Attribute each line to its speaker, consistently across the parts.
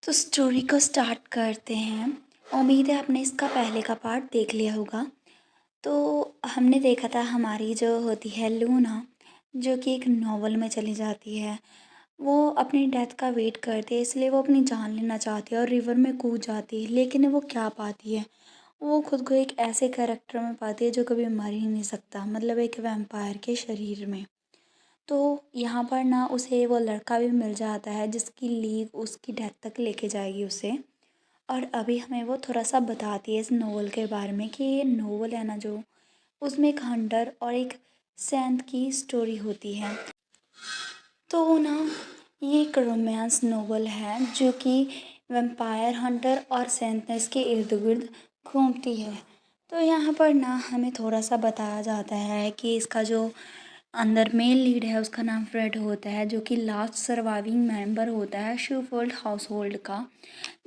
Speaker 1: तो स्टोरी को स्टार्ट करते हैं। उम्मीद है आपने इसका पहले का पार्ट देख लिया होगा। तो हमने देखा था हमारी जो होती है लूना, जो कि एक नॉवल में चली जाती है। वो अपनी डेथ का वेट करती है, इसलिए वो अपनी जान लेना चाहती है और रिवर में कूद जाती है। लेकिन वो क्या पाती है, वो खुद को एक ऐसे कैरेक्टर में पाती है जो कभी मर ही नहीं सकता, मतलब एक वैम्पायर के शरीर में। तो यहाँ पर ना उसे वो लड़का भी मिल जाता है जिसकी लीव उसकी डेथ तक लेके जाएगी उसे। और अभी हमें वो थोड़ा-सा बताती है इस नोवेल के बारे में कि ये नोवेल है ना जो, उसमें एक हंटर और एक सेंट की स्टोरी होती है। तो ना ये एक रोमांस नोवेल है जो कि वैम्पायर हंटर और सेंटनेस के इर्द-गिर्द घूमती है। तो यहाँ पर ना हमें थोड़ा-सा बताया जाता है कि इसका जो अंदर मेन लीड है उसका नाम फ्रेड होता है, जो कि लास्ट सर्वाइविंग मेंबर होता है शूफोल्ड हाउसहोल्ड का,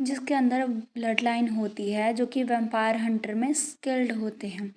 Speaker 1: जिसके अंदर ब्लड लाइन होती है जो कि वैम्पायर हंटर में स्किल्ड होते हैं।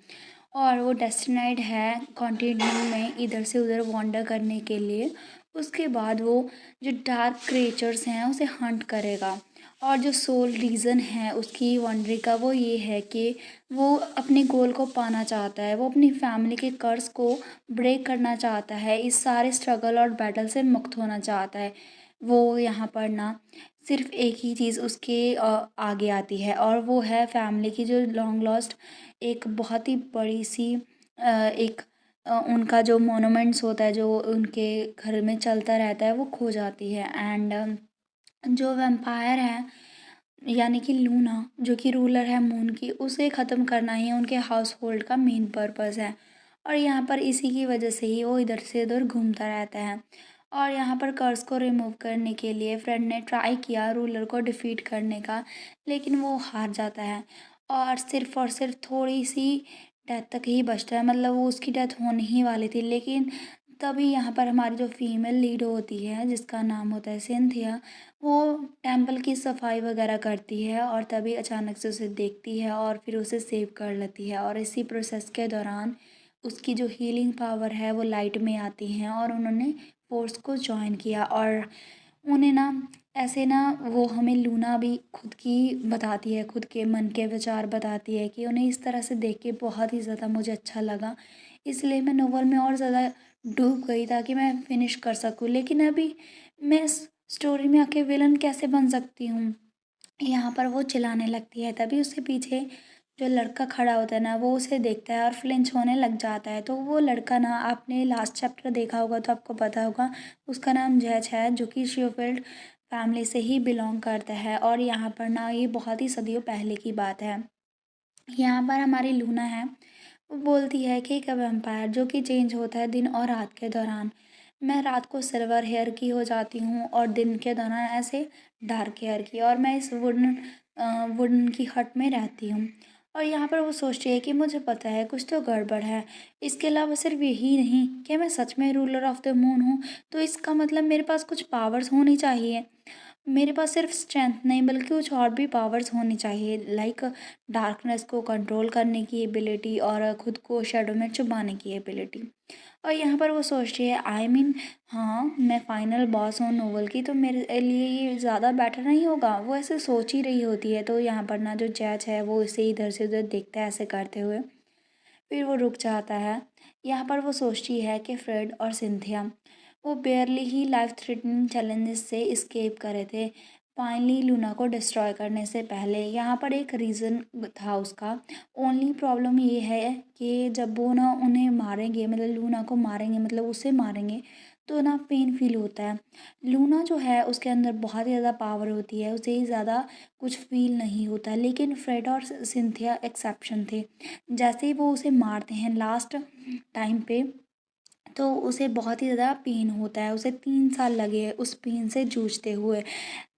Speaker 1: और वो डेस्टिनाइड है कॉन्टिन्यू में इधर से उधर वॉन्डर करने के लिए। उसके बाद वो जो डार्क क्रिएचर्स हैं उसे हंट करेगा। और जो सोल रीज़न है उसकी वॉन्डरिंग का वो ये है कि वो अपने गोल को पाना चाहता है, वो अपनी फैमिली के कर्स को ब्रेक करना चाहता है, इस सारे स्ट्रगल और बैटल से मुक्त होना चाहता है। वो यहाँ पर ना सिर्फ एक ही चीज़ उसके आगे आती है और वो है फैमिली की जो लॉन्ग लॉस्ट एक बहुत ही बड़ी सी एक उनका जो मोनूमेंट्स होता है जो उनके घर में चलता रहता है वो खो जाती है। एंड जो वैम्पायर है यानी कि लूना जो कि रूलर है मून की, उसे ख़त्म करना ही उनके हाउस होल्ड का मेन पर्पस है। और यहाँ पर इसी की वजह से ही वो इधर से उधर घूमता रहता है। और यहाँ पर कर्स को रिमूव करने के लिए फ्रेंड ने ट्राई किया रूलर को डिफीट करने का, लेकिन वो हार जाता है और सिर्फ थोड़ी सी डेथ तक ही बचता है, मतलब वो उसकी डेथ होने ही वाली थी। लेकिन तभी यहाँ पर हमारी जो फीमेल लीड होती है जिसका नाम होता है सिंथिया, वो टेंपल की सफाई वगैरह करती है और तभी अचानक से उसे देखती है और फिर उसे सेव कर लेती है। और इसी प्रोसेस के दौरान उसकी जो हीलिंग पावर है वो लाइट में आती हैं और उन्होंने फोर्स को जॉइन किया। और उन्हें ना ऐसे ना वो हमें लूना भी खुद की बताती है, खुद के मन के विचार बताती है कि उन्हें इस तरह से देख के बहुत ही ज़्यादा मुझे अच्छा लगा, इसलिए मैं नोवेल में और ज़्यादा डूब गई ताकि मैं फिनिश कर सकूँ। लेकिन अभी मैं इस स्टोरी में आके विलन कैसे बन सकती हूँ, यहाँ पर वो चिल्लाने लगती है। तभी उसके पीछे जो लड़का खड़ा होता है ना वो उसे देखता है और फ्लिंच होने लग जाता है। तो वो लड़का ना, आपने लास्ट चैप्टर देखा होगा तो आपको पता होगा, उसका नाम जैज है जो कि शिवफील्ड फैमिली से ही बिलोंग करता है। और यहाँ पर ना ये बहुत ही सदियों पहले की बात है। यहाँ पर हमारी लूना है, वो बोलती है कि एक वैम्पायर जो कि चेंज होता है दिन और रात के दौरान। मैं रात को सिल्वर हेयर की हो जाती हूँ और दिन के दौरान ऐसे डार्क हेयर की, और मैं इस वुडन की हट में रहती हूँ। और यहाँ पर वो सोचती है कि मुझे पता है कुछ तो गड़बड़ है। इसके अलावा सिर्फ यही नहीं कि मैं सच में रूलर ऑफ द मून हूँ, तो इसका मतलब मेरे पास कुछ पावर्स होनी चाहिए। मेरे पास सिर्फ स्ट्रेंथ नहीं बल्कि कुछ और भी पावर्स होनी चाहिए, लाइक डार्कनेस को कंट्रोल करने की एबिलिटी और खुद को शैडो में छुपाने की एबिलिटी। और यहाँ पर वो सोचती है हाँ मैं फाइनल बॉस हूँ नोवेल की, तो मेरे लिए ये ज़्यादा बेटर नहीं होगा। वो ऐसे सोच ही रही होती है। तो यहाँ पर ना जो जैज है वो इसे इधर से उधर देखता है ऐसे करते हुए, फिर वो रुक जाता है। यहाँ पर वो सोचती है कि फ्रेड और सिंथिया वो बेयरली ही लाइफ थ्रेटनिंग चैलेंजेस से इस्केप करे थे फाइनली लूना को डिस्ट्रॉय करने से पहले। यहाँ पर एक रीज़न था उसका। ओनली प्रॉब्लम ये है कि जब वो ना उन्हें मारेंगे, मतलब लूना को मारेंगे, मतलब उसे मारेंगे, तो ना पेन फील होता है। लूना जो है उसके अंदर बहुत ही ज़्यादा पावर होती है, उसे ही ज़्यादा कुछ फील नहीं होता। लेकिन फ्रेड और सिंथिया एक्सेप्शन थे। जैसे ही वो उसे मारते हैं लास्ट टाइम पे, तो उसे बहुत ही ज़्यादा पेन होता है। उसे 3 साल लगे उस पेन से जूझते हुए।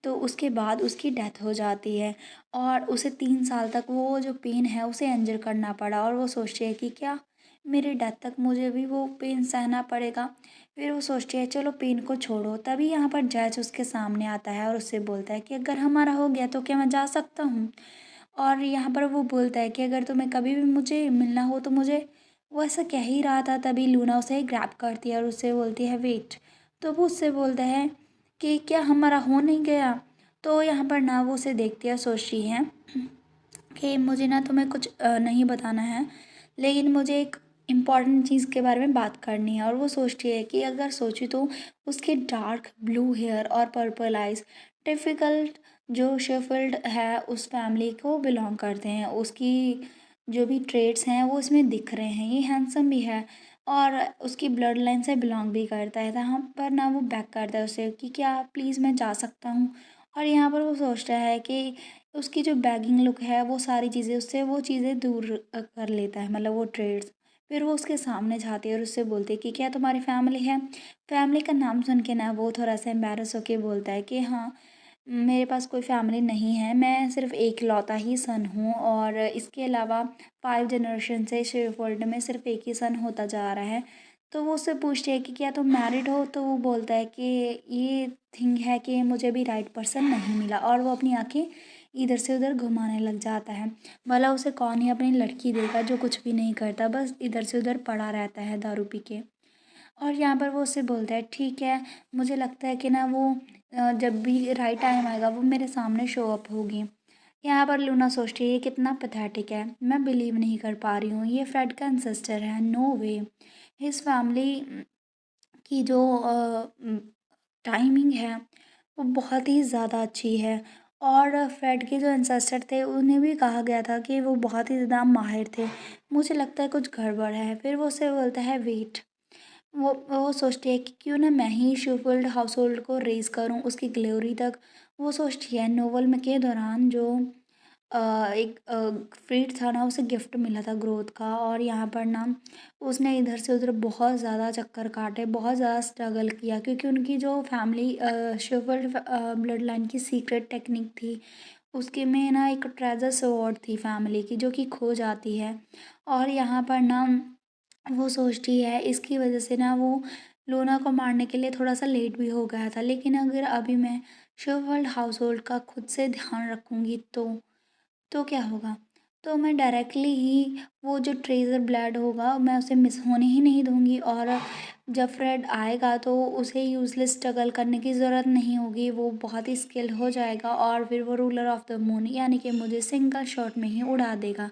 Speaker 1: तो उसके बाद उसकी डेथ हो जाती है और उसे 3 साल तक वो जो पेन है उसे एंजर करना पड़ा। और वो सोचती है कि क्या मेरी डेथ तक मुझे भी वो पेन सहना पड़ेगा। फिर वो सोचती है चलो पेन को छोड़ो। तभी यहाँ पर जज उसके सामने आता है और उससे बोलता है कि अगर हमारा हो गया तो क्या मैं जा सकता हूँ। और यहाँ पर वो बोलता है कि अगर तुम्हें कभी भी मुझे मिलना हो तो मुझे, वो ऐसा कह ही रहा था तभी लूना उसे ग्रैब करती है और उससे बोलती है वेट। तो वो उससे बोलता है कि क्या हमारा हो नहीं गया। तो यहाँ पर ना वो उसे देखती है, सोचती है कि मुझे ना तुम्हें कुछ नहीं बताना है, लेकिन मुझे एक इम्पॉर्टेंट चीज़ के बारे में बात करनी है। और वो सोचती है कि अगर सोची तो उसके डार्क ब्लू हेयर और पर्पल आइज़ टिपिकल जो शेफिल्ड है उस फैमिली को बिलोंग करते हैं। उसकी जो भी ट्रेड्स हैं वो इसमें दिख रहे हैं, ये हैंडसम भी है और उसकी ब्लड लाइन से बिलोंग भी करता है। यहाँ पर ना वो बैक करता है उसे कि क्या प्लीज़ मैं जा सकता हूँ। और यहाँ पर वो सोचता है कि उसकी जो बैगिंग लुक है वो सारी चीज़ें उससे वो चीज़ें दूर कर लेता है, मतलब वो ट्रेड्स। फिर वो उसके सामने जाती है और उससे बोलती है कि क्या तुम्हारी फैमिली है। फैमिली का नाम सुन के ना वो थोड़ा सा एम्बैरस होके बोलता है कि हाँ, मेरे पास कोई फैमिली नहीं है, मैं सिर्फ एक लौता ही सन हूँ और इसके अलावा 5 जनरेशन से शेफ वर्ल्ड में सिर्फ एक ही सन होता जा रहा है। तो वो उससे पूछती है कि क्या तुम मैरिड हो, तो वो बोलता है कि ये थिंग है कि मुझे भी राइट पर्सन नहीं मिला। और वो अपनी आंखें इधर से उधर घुमाने लग जाता है। भला उसे कौन ही अपनी लड़की देगा जो कुछ भी नहीं करता, बस इधर से उधर पड़ा रहता है दारू पी के। और यहाँ पर वो उससे बोलता है ठीक है, मुझे लगता है कि ना वो जब भी राइट टाइम आएगा वो मेरे सामने शो अप होगी। यहाँ पर लूना सोचती है ये कितना पैथेटिक है, मैं बिलीव नहीं कर पा रही हूँ, ये फ्रेड का एंसेस्टर है, नो वे। हिज फैमिली की जो टाइमिंग है वो बहुत ही ज़्यादा अच्छी है। और फ्रेड के जो एंसेस्टर थे उन्हें भी कहा गया था कि वो बहुत ही ज़्यादा माहिर थे, मुझे लगता है कुछ गड़बड़ है। फिर वो उससे बोलता है वेट। वो सोचती है कि क्यों ना मैं ही शेफील्ड हाउसहोल्ड को रेज़ करूँ उसकी ग्लोरी तक। वो सोचती है नोवेल में के दौरान जो एक फ्रीड था ना, उसे गिफ्ट मिला था ग्रोथ का। और यहाँ पर ना उसने इधर से उधर बहुत ज़्यादा चक्कर काटे, बहुत ज़्यादा स्ट्रगल किया, क्योंकि उनकी जो फैमिली शेफील्ड ब्लड लाइन की सीक्रेट टेक्निक थी, उसके में ना एक ट्रेजर स्वॉर्ड थी फैमिली की जो कि खो जाती है। और यहाँ पर ना वो सोचती है इसकी वजह से ना वो लूना को मारने के लिए थोड़ा-सा लेट भी हो गया था। लेकिन अगर अभी मैं शेफ़ील्ड हाउसहोल्ड का खुद से ध्यान रखूँगी तो क्या होगा? तो मैं डायरेक्टली ही वो जो ट्रेज़र ब्लड होगा मैं उसे मिस होने ही नहीं दूँगी। और जब फ्रेड आएगा तो उसे यूज़लेस स्ट्रगल करने की ज़रूरत नहीं होगी, वो बहुत ही स्किल्ड हो जाएगा और फिर वो रूलर ऑफ़ द मून यानी कि मुझे सिंगल शॉट में ही उड़ा देगा।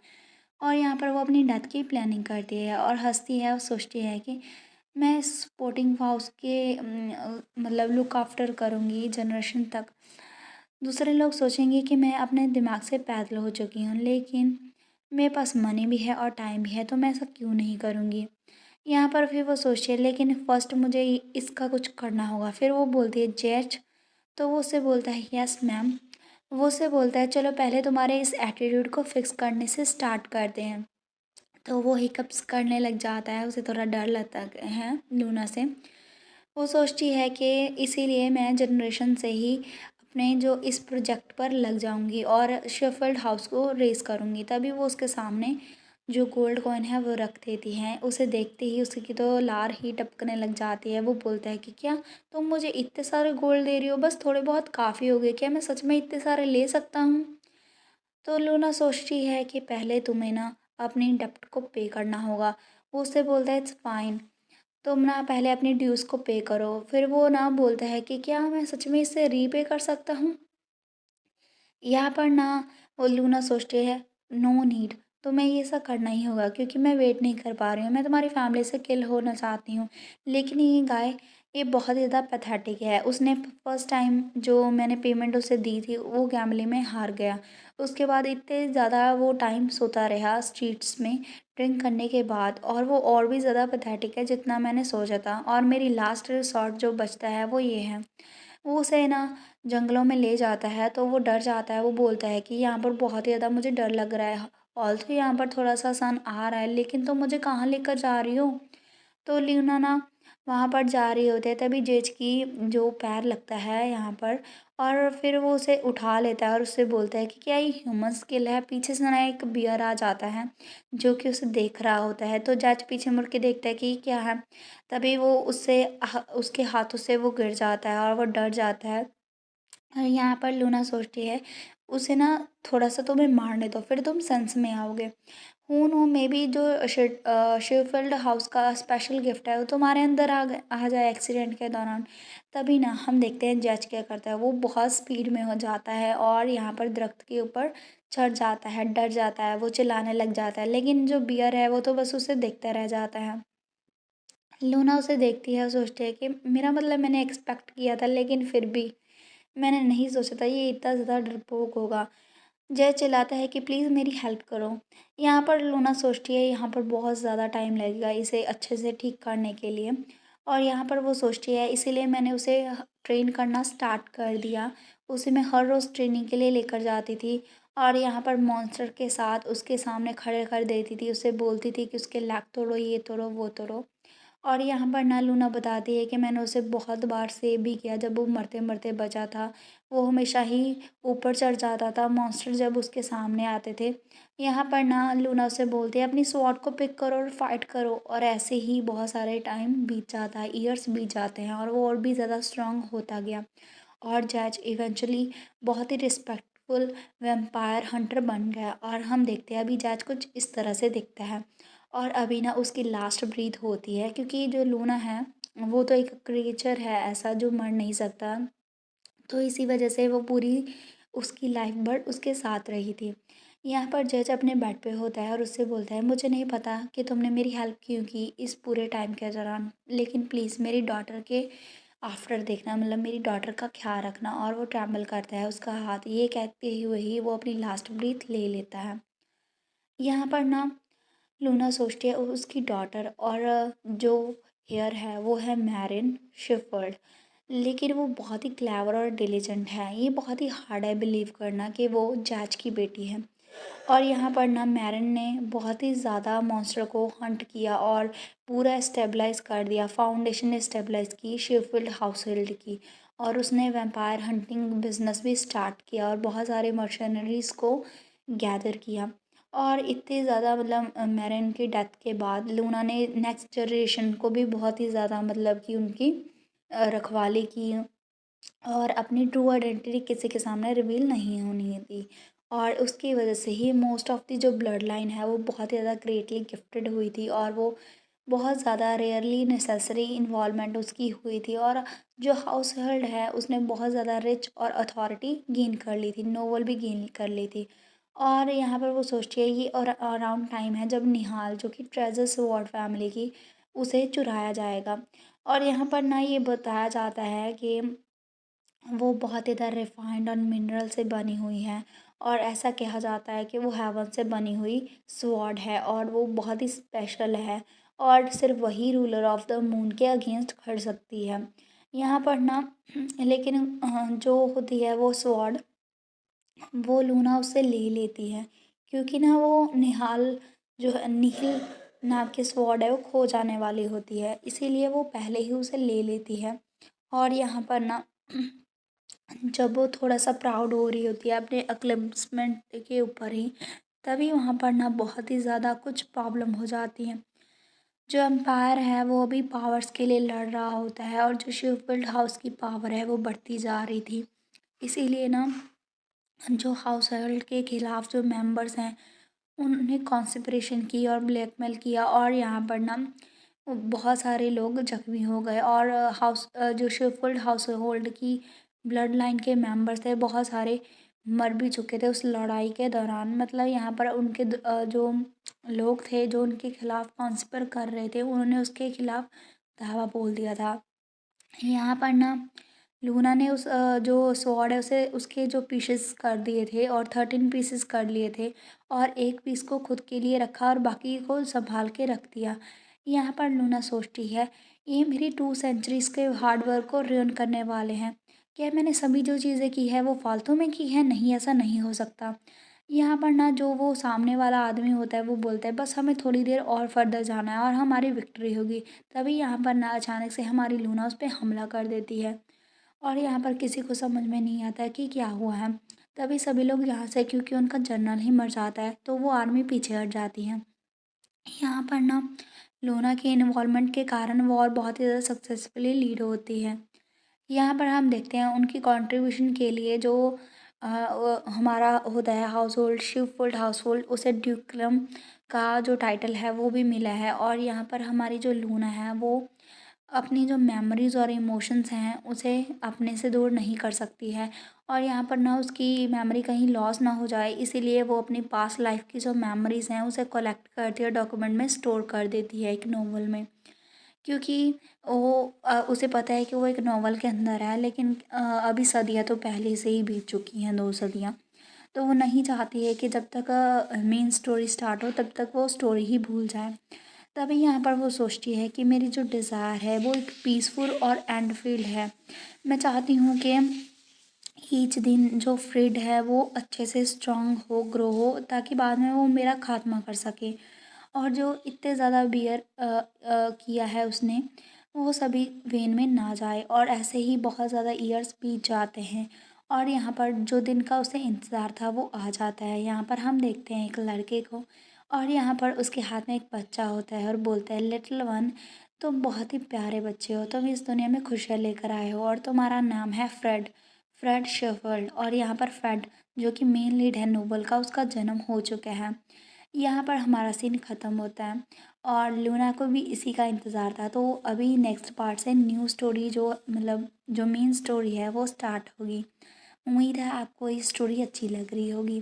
Speaker 1: और यहाँ पर वो अपनी डेथ की प्लानिंग करती है और हँसती है और सोचती है कि मैं स्पोर्टिंग हाउस के मतलब लुक आफ्टर करूँगी जनरेशन तक। दूसरे लोग सोचेंगे कि मैं अपने दिमाग से पैदल हो चुकी हूँ, लेकिन मेरे पास मनी भी है और टाइम भी है, तो मैं ऐसा क्यों नहीं करूँगी। यहाँ पर फिर वो सोचती है लेकिन फर्स्ट मुझे इसका कुछ करना होगा। फिर वो बोलती है जज। तो वो उससे बोलता है यस मैम। वो उससे बोलता है चलो पहले तुम्हारे इस एटीट्यूड को फिक्स करने से स्टार्ट करते हैं। तो वो हिकअप्स करने लग जाता है, उसे थोड़ा डर लगता है लूना से। वो सोचती है कि इसीलिए मैं जनरेशन से ही अपने जो इस प्रोजेक्ट पर लग जाऊंगी और शेफील्ड हाउस को रेस करूंगी। तभी वो उसके सामने जो गोल्ड कॉइन है वो रख देती हैं। उसे देखते ही उसकी तो लार ही टपकने लग जाती है। वो बोलता है कि क्या तुम मुझे इतने सारे गोल्ड दे रही हो, बस थोड़े बहुत काफ़ी हो गए क्या, मैं सच में इतने सारे ले सकता हूँ। तो लूना सोचती है कि पहले तुम्हें ना अपनी डेब्ट को पे करना होगा। वो उससे बोलता है इट्स फाइन, तुम ना पहले अपनी ड्यूज़ को पे करो। फिर वो ना बोलता है कि क्या मैं सच में इसे रीपे कर सकता हूँ। यहाँ पर ना वो लूना सोचती है नो नीड, तुम्हें ये सब करना ही होगा क्योंकि मैं वेट नहीं कर पा रही हूँ, मैं तुम्हारी फैमिली से किल होना चाहती हूँ। लेकिन ये गाय ये बहुत ज़्यादा पैथेटिक है। उसने फर्स्ट टाइम जो मैंने पेमेंट उसे दी थी वो गैम्बलिंग में हार गया। उसके बाद इतने ज़्यादा वो टाइम सोता रहा स्ट्रीट्स में ड्रिंक करने के बाद, और भी ज़्यादा पैथेटिक है जितना मैंने सोचा था। और मेरी लास्ट रिसॉर्ट जो बचता है वो ये है। वो उसे ना जंगलों में ले जाता है तो वो डर जाता है। वो बोलता है कि यहाँ पर बहुत ही ज़्यादा मुझे डर लग रहा है, ऑल्सो यहाँ पर थोड़ा सा सन आ रहा है, लेकिन तुम मुझे कहाँ लेकर जा रही हो। तो ल्यूना ना वहाँ पर जा रही होती है, तभी जेज की जो पैर लगता है यहाँ पर। और फिर वो उसे उठा लेता है और उससे बोलता है कि क्या ये ह्यूमन स्किल है। पीछे से ना एक बियर आ जाता है जो कि उसे देख रहा होता है। तो जज पीछे मुड़ के देखता है कि ये क्या है। तभी वो उसके हाथों से वो गिर जाता है और वो डर जाता है। और यहाँ पर लूना सोचती है उसे ना थोड़ा सा तुम्हें मारने दो फिर तुम सेंस में आओगे। हू नो मे बी जो शेफील्ड हाउस का स्पेशल गिफ्ट है वो तुम्हारे अंदर आ जाए एक्सीडेंट के दौरान। तभी ना हम देखते हैं जज क्या करता है, वो बहुत स्पीड में हो जाता है और यहाँ पर दरख्त के ऊपर चढ़ जाता है, डर जाता है, वो चिल्लाने लग जाता है, लेकिन जो बियर है वो तो बस उसे देखता रह जाता है। लूना उसे देखती है और सोचती है कि मेरा मतलब मैंने एक्सपेक्ट किया था, लेकिन फिर भी मैंने नहीं सोचा था ये इतना ज़्यादा डरपोक होगा। जय चिल्लाता है कि प्लीज़ मेरी हेल्प करो। यहाँ पर लूना सोचती है यहाँ पर बहुत ज़्यादा टाइम लगेगा इसे अच्छे से ठीक करने के लिए, और यहाँ पर वो सोचती है इसीलिए मैंने उसे ट्रेन करना स्टार्ट कर दिया। उसे मैं हर रोज़ ट्रेनिंग के लिए लेकर जाती थी और यहाँ पर मॉन्स्टर के साथ उसके सामने खड़े कर देती थी, उसे बोलती थी कि उसके लेग तोड़ो, ये तोड़ो, वो तोड़ो। और यहाँ पर ना लूना बताती है कि मैंने उसे बहुत बार सेव भी किया जब वो मरते-मरते बचा था। वो हमेशा ही ऊपर चढ़ जाता था मॉन्स्टर जब उसके सामने आते थे। यहाँ पर ना लूना उसे बोलती है अपनी स्वॉर्ड को पिक करो और फाइट करो, और ऐसे ही बहुत सारे टाइम बीत जाता है, ईयर्स बीत जाते हैं और वो और भी ज़्यादा स्ट्रॉन्ग होता गया। और जैज इवेंचुअली बहुत ही रिस्पेक्टफुल वैम्पायर हंटर बन गया, और हम देखते हैं अभी जैज कुछ इस तरह से दिखता है। और अभी ना उसकी लास्ट ब्रीथ होती है क्योंकि जो लूना है वो तो एक क्रिएचर है ऐसा जो मर नहीं सकता, तो इसी वजह से वो पूरी उसकी लाइफ भर उसके साथ रही थी। यहाँ पर जज अपने बेड पे होता है और उससे बोलता है मुझे नहीं पता कि तुमने मेरी हेल्प क्यों की इस पूरे टाइम के दौरान, लेकिन प्लीज़ मेरी डॉटर के आफ्टर देखना, मतलब मेरी डॉटर का ख्याल रखना। और वो ट्रैवल करता है उसका हाथ, ये कहते हुए ही वो अपनी लास्ट ब्रीथ ले लेता है। यहाँ पर ना लूना सोचती है उसकी डॉटर और जो हेयर है वो है मैरिन शेफर्ड, लेकिन वो बहुत ही क्लेवर और डिलीजेंट है। ये बहुत ही हार्ड है बिलीव करना कि वो जैज की बेटी है। और यहाँ पर ना मैरिन ने बहुत ही ज़्यादा मॉन्स्टर को हंट किया और पूरा स्टेबलाइज कर दिया, फाउंडेशन ने स्टेबलाइज की शेफील्ड हाउसहोल्ड की। और उसने वैम्पायर हंटिंग बिजनेस भी स्टार्ट किया और बहुत सारे मर्शनरीज को गैदर किया। और इतने ज़्यादा मतलब मैरिन की डेथ के बाद लूना ने नेक्स्ट जनरेशन को भी बहुत ही ज़्यादा मतलब कि उनकी रखवाली की और अपनी ट्रू आइडेंटिटी किसी के सामने रिवील नहीं होनी दी। और उसकी वजह से ही मोस्ट ऑफ दी जो ब्लड लाइन है वो बहुत ही ज़्यादा ग्रेटली गिफ्टेड हुई थी, और वो बहुत ज़्यादा रेयरली नेसेसरी इन्वॉल्वमेंट उसकी हुई थी। और जो हाउस होल्ड है उसने बहुत ज़्यादा रिच और अथॉरिटी गेन कर ली थी, नोबल भी गेन कर ली थी। और यहाँ पर वो सोचती है ये और अराउंड टाइम है जब निहाल जो कि ट्रेजर स्वॉर्ड फैमिली की उसे चुराया जाएगा। और यहाँ पर ना ये बताया जाता है कि वो बहुत ही ज़्यादा रिफाइंड और मिनरल से बनी हुई हैं, और ऐसा कहा जाता है कि वो हेवन से बनी हुई स्वॉर्ड है और वो बहुत ही स्पेशल है और सिर्फ वही रूलर ऑफ द मून के अगेंस्ट खड़ सकती है। यहाँ पर ना लेकिन जो होती है वो स्वॉर्ड वो लूना उससे ले लेती है, क्योंकि ना वो निहाल जो है निहिल नाम की स्वॉर्ड है वो खो जाने वाली होती है, इसीलिए वो पहले ही उसे ले लेती है। और यहाँ पर ना जब वो थोड़ा-सा प्राउड हो रही होती है अपने अकम्प्लिशमेंट के ऊपर ही, तभी वहाँ पर ना बहुत ही ज़्यादा कुछ प्रॉब्लम हो जाती है। जो एम्पायर है वो अभी पावर्स के लिए लड़ रहा होता है और जो शेफील्ड हाउस की पावर है वो बढ़ती जा रही थी। इसीलिए ना जो हाउस होल्ड के खिलाफ जो मेंबर्स हैं उन्होंने कॉन्स्पिरेशन की और ब्लैकमेल किया, और यहाँ पर ना बहुत सारे लोग जख्मी हो गए। और जो शेफील्ड हाउस होल्ड की ब्लड लाइन के मेंबर्स थे बहुत सारे मर भी चुके थे उस लड़ाई के दौरान। मतलब यहाँ पर उनके जो लोग थे जो उनके खिलाफ कॉन्स्पिर कर रहे थे उन्होंने उसके खिलाफ धावा बोल दिया था। यहाँ पर ना लूना ने जो स्वॉर्ड है उसे उसके जो पीसेस कर दिए थे और 13 पीसेस कर लिए थे, और एक पीस को खुद के लिए रखा और बाकी को संभाल के रख दिया। यहाँ पर लूना सोचती है ये मेरी 2 सेंचुरीज के हार्ड वर्क को रुइन करने वाले हैं। क्या मैंने सभी जो चीज़ें की है वो फालतू में की है? नहीं, ऐसा नहीं हो सकता। यहाँ पर ना जो वो सामने वाला आदमी होता है वो बोलता है बस हमें थोड़ी देर और फर्दर जाना है और हमारी विक्ट्री होगी। तभी यहाँ पर ना अचानक से हमारी लूना उस पे हमला कर देती है, और यहाँ पर किसी को समझ में नहीं आता कि क्या हुआ है। तभी सभी लोग यहाँ से, क्योंकि उनका जनरल ही मर जाता है तो वो आर्मी पीछे हट जाती है। यहाँ पर ना लूना के इन्वॉल्वमेंट के कारण वॉर बहुत ही ज़्यादा सक्सेसफुली लीड होती है। यहाँ पर हम देखते हैं उनकी कंट्रीब्यूशन के लिए जो हमारा होता है हाउस होल्ड शिवफुल्ड हाउस होल्ड, उसे ड्यूक्रम का जो टाइटल है वो भी मिला है। और यहाँ पर हमारी जो लूना है वो अपनी जो मेमोरीज़ और इमोशंस हैं उसे अपने से दूर नहीं कर सकती है। और यहाँ पर ना उसकी मेमोरी कहीं लॉस ना हो जाए, इसीलिए वो अपनी पास्ट लाइफ की जो मेमोरीज़ हैं उसे कलेक्ट करती है, डॉक्यूमेंट में स्टोर कर देती है एक नोवेल में। क्योंकि वो उसे पता है कि वो एक नॉवल के अंदर है, लेकिन अभी सदियाँ तो पहले से ही बीत चुकी हैं, 2 सदियाँ। तो वो नहीं चाहती है कि जब तक मेन स्टोरी स्टार्ट हो तब तक वो स्टोरी ही भूल जाए। तभी यहाँ पर वो सोचती है कि मेरी जो डिज़ायर है वो एक पीसफुल और एंड फील्ड है। मैं चाहती हूँ कि ईच दिन जो फ्रीड है वो अच्छे से स्ट्रॉन्ग हो, ग्रो हो, ताकि बाद में वो मेरा खात्मा कर सके। और जो इतने ज़्यादा बियर किया है उसने, वो सभी वेन में ना जाए। और ऐसे ही बहुत ज़्यादा ईयर्स बीत जाते हैं और यहाँ पर जो दिन का उसे इंतज़ार था वो आ जाता है। यहाँ पर हम देखते हैं एक लड़के को, और यहाँ पर उसके हाथ में एक बच्चा होता है और बोलता है, लिटिल वन, तुम बहुत ही प्यारे बच्चे हो, तुम इस दुनिया में खुशियाँ लेकर आए हो और तुम्हारा नाम है फ्रेड, फ्रेड शेफर्ड। और यहाँ पर फ्रेड जो कि मेन लीड है नोबल का, उसका जन्म हो चुका है। यहाँ पर हमारा सीन ख़त्म होता है और लूना को भी इसी का इंतज़ार था। तो अभी नेक्स्ट पार्ट से न्यू स्टोरी जो मतलब जो मेन स्टोरी है वो स्टार्ट होगी। उम्मीद है आपको ये स्टोरी अच्छी लग रही होगी।